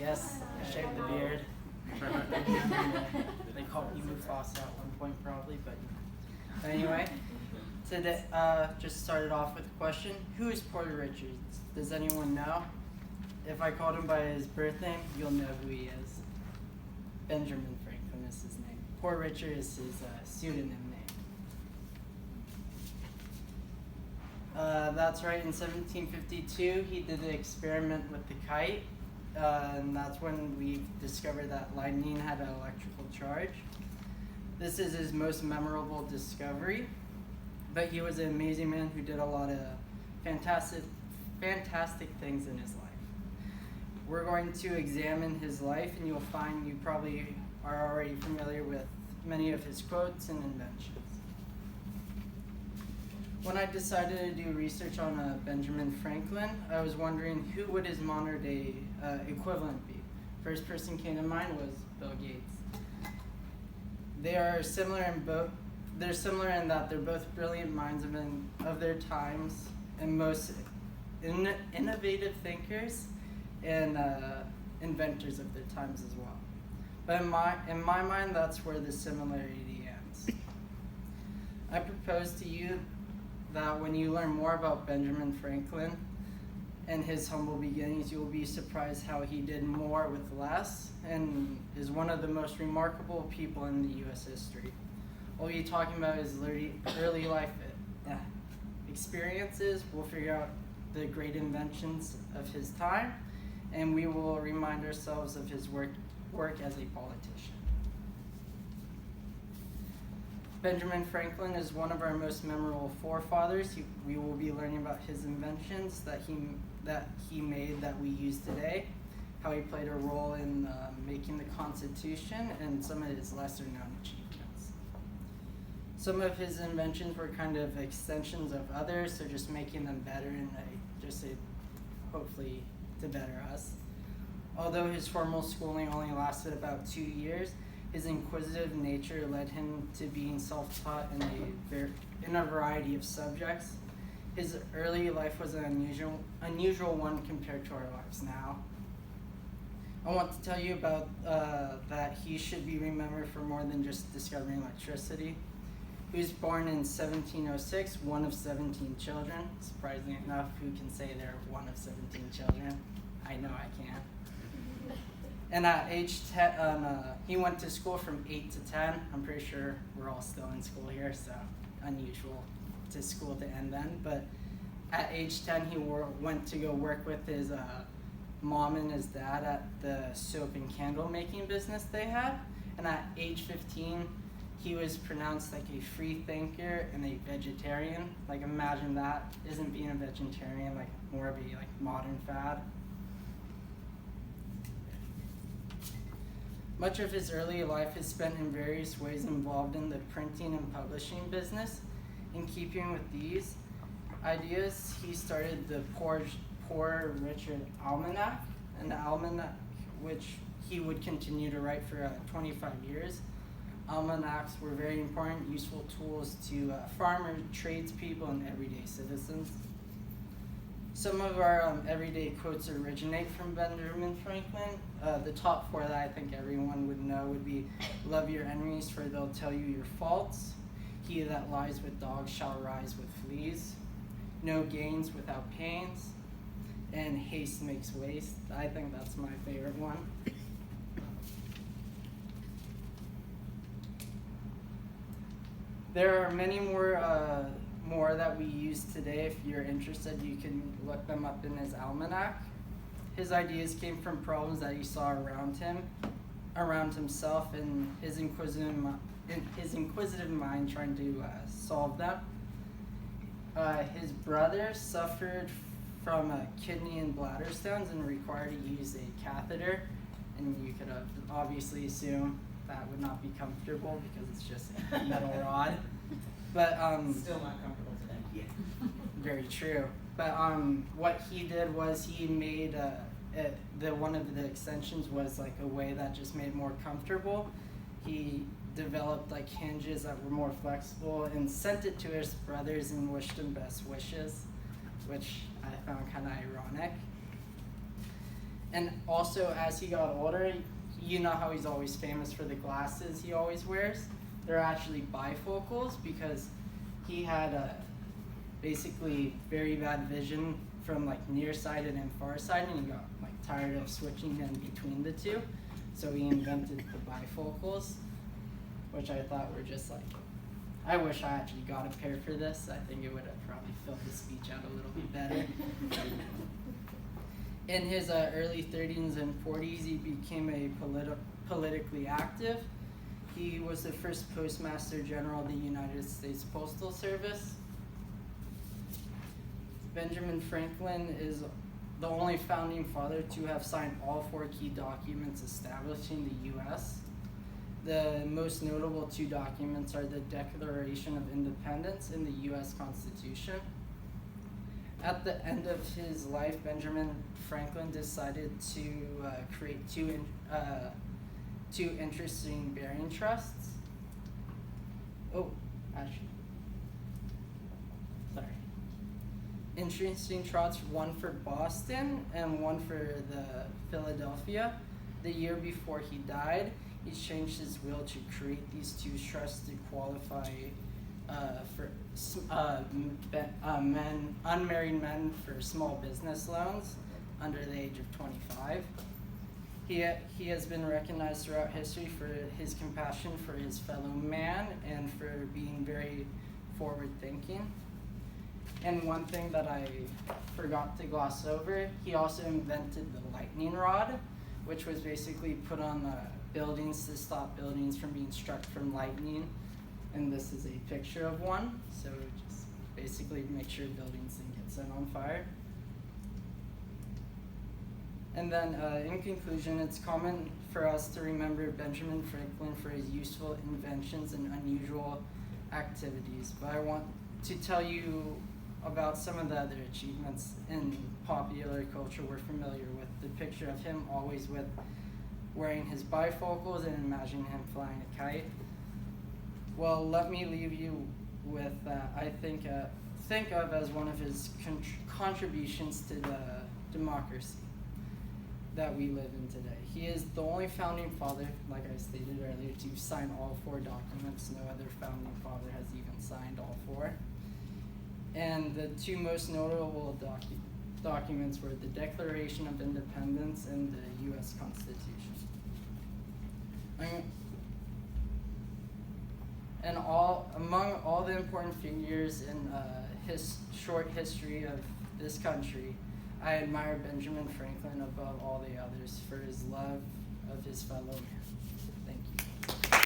Yes, I shaved the beard. They called me Mufasa at one point probably, but anyway. Today, just started off with a question. Who is Porter Richards? Does anyone know? If I called him by his birth name, you'll know who he is. Benjamin Franklin is his name. Porter Richards is his pseudonym name. That's right, in 1752, he did an experiment with the kite, and that's when we discovered that lightning had an electrical charge. This is his most memorable discovery, but he was an amazing man who did a lot of fantastic things in his life. We're going to examine his life, and you'll find you probably are already familiar with many of his quotes and inventions. When I decided to do research on Benjamin Franklin, I was wondering who would his modern day equivalent be. First person came to mind was Bill Gates. They are similar in that they're both brilliant minds of their times and most innovative thinkers and inventors of their times as well. But in my mind, that's where the similarity ends. I propose to you that when you learn more about Benjamin Franklin and his humble beginnings, you will be surprised how he did more with less and is one of the most remarkable people in the U.S. history. We'll be talking about his early life experiences. We'll figure out the great inventions of his time, and we will remind ourselves of his work as a politician. Benjamin Franklin is one of our most memorable forefathers. We will be learning about his inventions that he made that we use today, how he played a role in making the Constitution, and some of his lesser known achievements. Some of his inventions were kind of extensions of others, so just making them better and hopefully to better us. Although his formal schooling only lasted about 2 years, his inquisitive nature led him to being self-taught in a variety of subjects. His early life was an unusual one compared to our lives now. I want to tell you about that he should be remembered for more than just discovering electricity. He was born in 1706, one of 17 children. Surprisingly enough, who can say they're one of 17 children? I know I can't. And at age 10, he went to school from 8 to 10. I'm pretty sure we're all still in school here, so unusual to school to end then. But at age 10, he went to go work with his mom and his dad at the soap and candle making business they had. And at age 15, he was pronounced like a free thinker and a vegetarian. Like, imagine that. Isn't being a vegetarian like more of a modern fad? Much of his early life is spent in various ways involved in the printing and publishing business. In keeping with these ideas, he started the Poor Richard Almanac, an almanac which he would continue to write for 25 years. Almanacs were very important, useful tools to farmers, tradespeople, and everyday citizens. Some of our everyday quotes originate from Benjamin Franklin. The top 4 that I think everyone would know would be, "Love your enemies, for they'll tell you your faults. He that lies with dogs shall rise with fleas. No gains without pains. And haste makes waste." I think that's my favorite one. There are many more that we use today. If you're interested, you can look them up in his almanac. His ideas came from problems that he saw around himself, and his inquisitive mind trying to solve them. His brother suffered from kidney and bladder stones and required to use a catheter, and you could obviously assume that would not be comfortable because it's just a metal rod. But still not comfortable today. Yeah. Very true. But what he did was he made one of the extensions was like a way that just made it more comfortable. He developed like hinges that were more flexible and sent it to his brothers and wished them best wishes, which I found kind of ironic. And also, as he got older, you know how he's always famous for the glasses he always wears? They're actually bifocals because he had basically very bad vision from like nearsighted and farsighted, and he got like tired of switching in between the two. So he invented the bifocals, which I thought were just like, I wish I actually got a pair for this. I think it would have probably filled the speech out a little bit better. In his early 30s and 40s, he became a politically active. He was the first Postmaster General of the United States Postal Service. Benjamin Franklin is the only founding father to have signed all 4 key documents establishing the U.S. The most notable 2 documents are the Declaration of Independence and the U.S. Constitution. At the end of his life, Benjamin Franklin decided to create two interesting bearing trusts. Oh, actually, sorry. Interesting trusts, one for Boston and one for the Philadelphia. The year before he died, he changed his will to create these 2 trusts to qualify for unmarried men for small business loans under the age of 25. He has been recognized throughout history for his compassion for his fellow man and for being very forward thinking. And one thing that I forgot to gloss over, he also invented the lightning rod, which was basically put on buildings to stop buildings from being struck from lightning. And this is a picture of one, so just basically make sure buildings didn't get set on fire. And then in conclusion, it's common for us to remember Benjamin Franklin for his useful inventions and unusual activities, but I want to tell you about some of the other achievements in popular culture we're familiar with. The picture of him always with wearing his bifocals and imagining him flying a kite. Well, let me leave you with I think of as one of his contributions to the democracy that we live in today. He is the only founding father, like I stated earlier, to sign all 4 documents. No other founding father has even signed all 4. And the 2 most notable documents were the Declaration of Independence and the U.S. Constitution. And among all the important figures in his short history of this country, I admire Benjamin Franklin above all the others for his love of his fellow man.